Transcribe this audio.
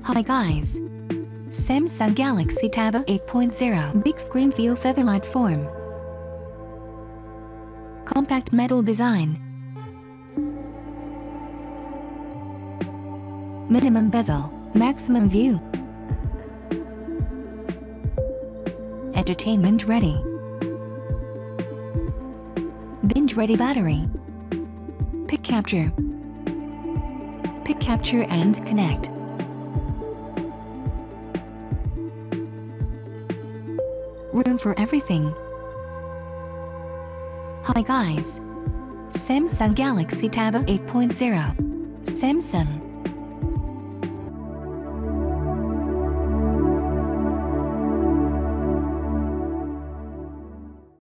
Hi guys! Samsung Galaxy Tab 8.0 Big Screen Feel Featherlight Form. Compact metal design. Minimum bezel, maximum view. Entertainment ready. Binge ready battery. Pic capture. Pic capture and connect. Room for everything. Hi guys! Samsung Galaxy Tab 8.0. Samsung.